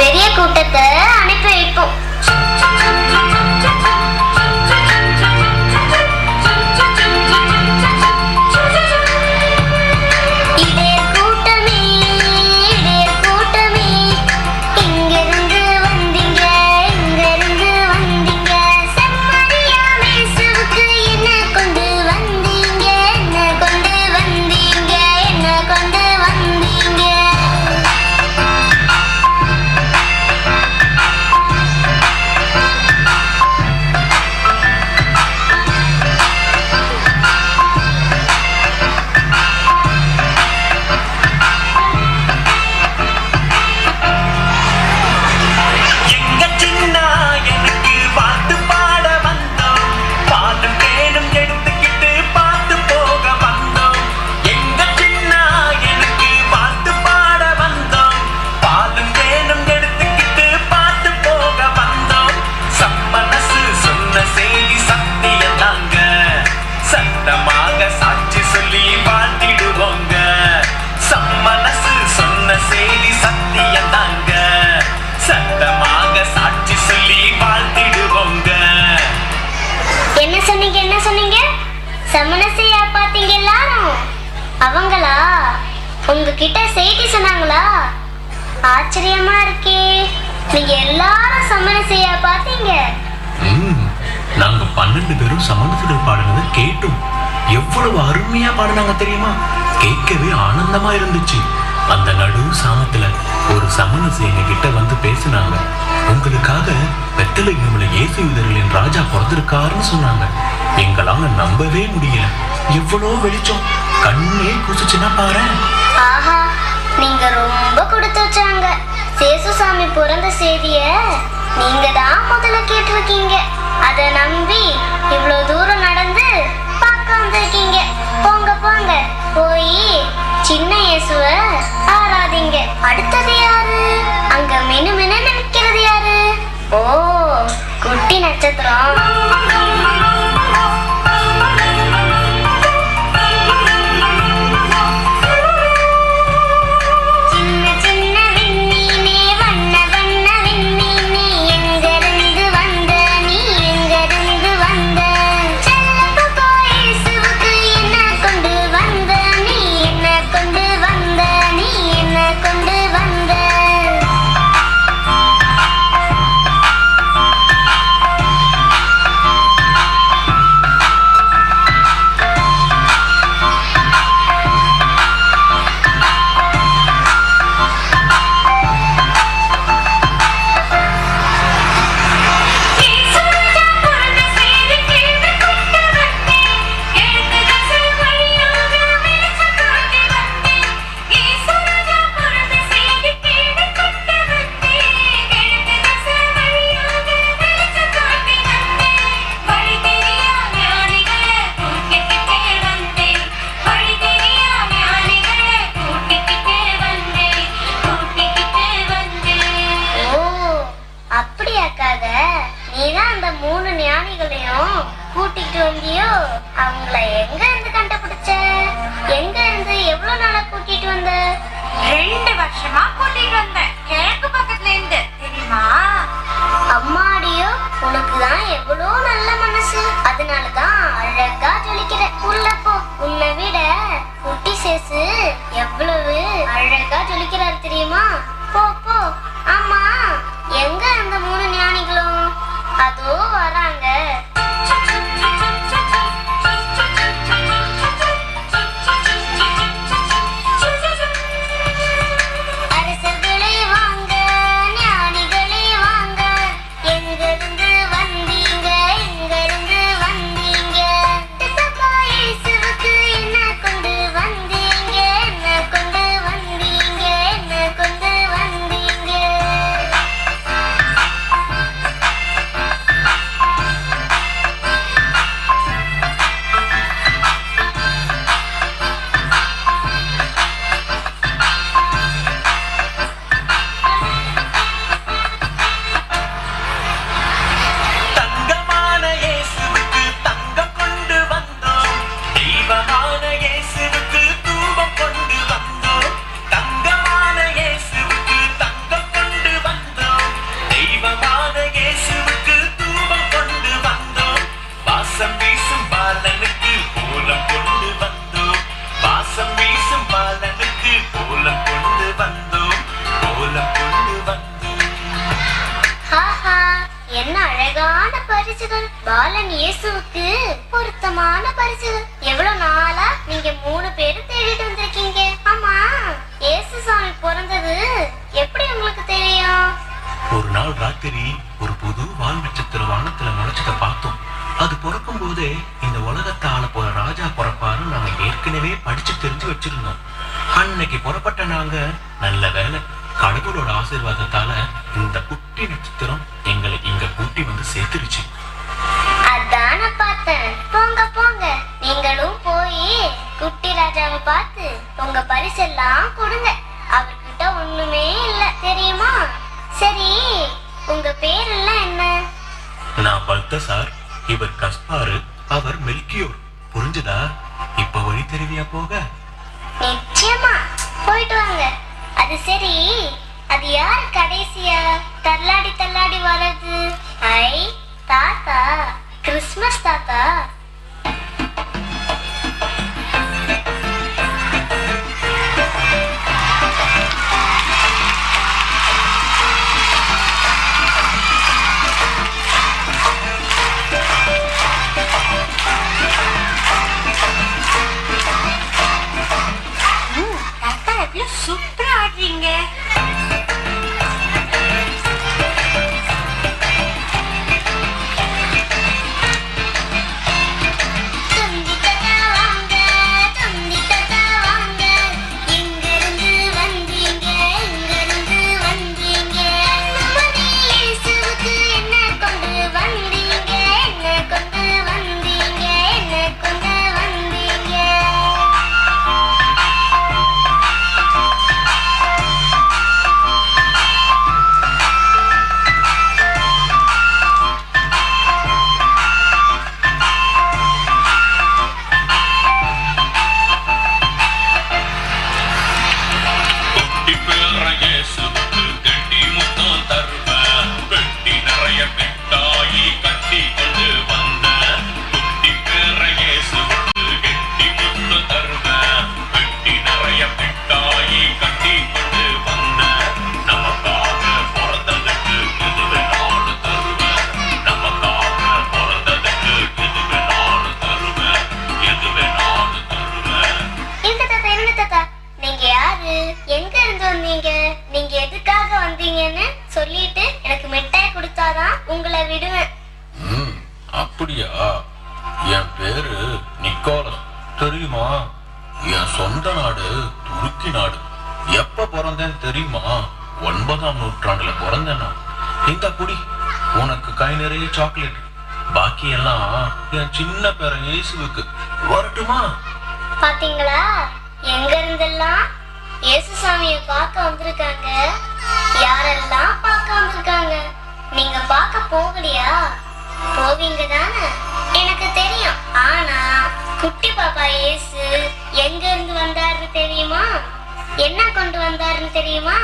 பெரிய கூட்டத்தை அனுப்பி வைப்போம். சமணசையா பாத்தீங்க எல்லாரும்? அவங்களா உங்ககிட்ட செய்தி சொன்னாங்களா? ஆச்சரியமா இருக்கே. நீங்க எல்லாரும் சமணசையா பாத்தீங்க? நாங்க 12 பேரும் சமணசுகள் பாடினதை கேட்டோம். எவ்வளவு அருமையா பாடினாங்க தெரியுமா? கேட்கவே ஆனந்தமா இருந்துச்சு. அந்த நடு சாமத்துல ஒரு சமணசை எங்க கிட்ட வந்து பேசினாங்க. உங்களுக்காக பெத்தலகேமில் இயேசு யூதர்களின் ராஜா பிறந்திருக்காருன்னு சொன்னாங்க. எங்களால நம்பவே முடியல. எவ்வளோ வெளிச்சம், கண்ணே குசிச்சுன்னா பாரு. ஆஹா, நீங்க ரொம்ப கொடுத்து வச்சாங்க. சேசுசாமி பிறந்த செய்திய நீங்க தான் முதல்ல கேட்டிருக்கீங்க. அதை நம்பி இவ்வளவு தூரம் நடந்து பார்க்க வந்திருக்கீங்க. போங்க போங்க, போய் சின்ன இயேசுவ ஆராதிங்க. அடுத்தது யாரு? அங்க மினு மினு நினைக்கிறது யாரு? ஓ, குட்டி நட்சத்திரம். நீதான் அந்த 3 ஞானிகளையும் கூட்டிட்டு வந்தியோ? அவங்கள எங்க இருந்து கண்டுபிடிச்ச? எங்க இருந்து எவ்வளவு நாளா கூட்டிட்டு வந்த? 2 வருஷமா கூட்டிட்டு வந்தேன். கிழக்கு பக்கத்துல இருந்து, தெரியுமா? அம்மாடியோ, உனக்குதான் எவ்வளவு நல்ல மனசு. அதனாலதான் அழகா ஜொலிக்கிற. உள்ள போ. உன்னை விட குட்டி சேசு எவ்வளவு அழகா ஜொலிக்கிறாரு தெரியுமா? போ போ. ஆமா, எங்க அந்த 3 ஞானிகளும்? அதோ வராங்க. பரிசுகள், பாலன் இயேசுவுக்கு பொருத்தமான பரிசுகள். எவ்வளவு நாளா நீங்க 3 பேரும் தேடிட்டு வந்திருக்கீங்க. ஆமா, இயேசு சாமி பிறந்தது எப்படி உங்களுக்கு தெரியும்? ஒரு நாள் ராத்திரி ஒரு புது வால் நட்சத்திர வானத்துல நுழைச்சத பார்த்தோம். அது பிறக்கும் போதே இந்த உலகத்தை ஆள போற ராஜா பிறப்பாருன்னு நாங்க ஏற்கனவே படிச்சு தெரிஞ்சு வச்சிருந்தோம். அன்னைக்கு புறப்பட்ட நாங்க நல்ல வேலை கடவுளோட ஆசீர்வாதத்தால இந்த குட்டி நட்சத்திரம் எங்களை இங்க கூட்டி வந்து சேர்த்துருச்சு. அதான பார்த்தேன். போங்க போங்க, நீங்களும் போய் குட்டி ராஜாவை பார்த்து உங்க பரிசெல்லாம் கொடுங்க. அவர்கிட்ட ஒண்ணுமே இல்ல தெரியுமா? சரி, உங்க பேரெல்லாம் என்ன? நான் பல்தசார், இவர் கஸ்பாரு, அவர் மெல்கியோர். புரிஞ்சுதா? இப்ப வழி தெரிவியா போக? நிச்சயமா, போயிட்டு வாங்க. அது சரி, அது யாரு கடைசியா தள்ளாடி தள்ளாடி வர்றது? ஐ, தாத்தா, கிறிஸ்மஸ் தாத்தா. தாத்தா எவ்வளவு சூப்பரா ஆடுறீங்க. தொந்தி தாத்தா வாங்க, தொந்தி தாத்தா வாங்க. எங்கிருந்து வந்தீங்க, எங்கிருந்து வந்தீங்க? நம்முடைய இயேசுவுக்கு என்ன கொண்டு வந்தீங்க, என்ன கொண்டு வந்தீங்க, என்ன கொண்டு வந்தீங்க? குட்டி பேர இயேசுவுக்கு கெட்டி முத்தம் தருவேன், பெட்டி நிறைய மிட்டாயி கட்டி கொண்டு வந்தேன். குட்டி பேர இயேசுவுக்கு கெட்டி முத்தம் தருவேன், பெட்டி நிறைய மிட்டாயி கட்டி கொண்டு வந்தேன். நமக்காக பிறந்ததுக்கு எது வேணாலும் தருவேன், நமக்காக பிறந்ததுக்கு எது வேணாலும் தருவேன், எது வேணாலும் தருவேன். இருங்க தாத்தா, இருங்க தாத்தா. நீங்க யாரு? எங்க இருந்து வந்தீங்க? நீங்க எதுக்காக வந்தீங்கன்னு சொல்லிட்டு எனக்கு மிட்டாய் கொடுத்தாதான் உங்களை விடுவேன். அப்படியா? என் பேரு நிக்கோலஸ், தெரியுமா? என் சொந்த நாடு துருக்கி நாடு. எப்ப பிறந்தேன் தெரியுமா? 9ஆம் நூற்றாண்டுல பிறந்தேன். இந்த குடி, உனக்கு கை நிறைய சாக்லேட். பாக்கி எல்லாம் என் சின்ன பேரன் இயேசுவுக்கு. வரட்டுமா? பாத்தீங்களா, எங்க இருந்தெல்லாம் இயேசு சாமியை பார்க்க வந்திருக்காங்க. யாரெல்லாம் பார்க்க வந்திருக்காங்க? நீங்க பார்க்க போகலையா? போவீங்க தானே, எனக்கு தெரியும். ஆனா குட்டி பாப்பா இயேசு எங்க இருந்து வந்தாருன்னு தெரியுமா? என்ன கொண்டு வந்தாருன்னு தெரியுமா?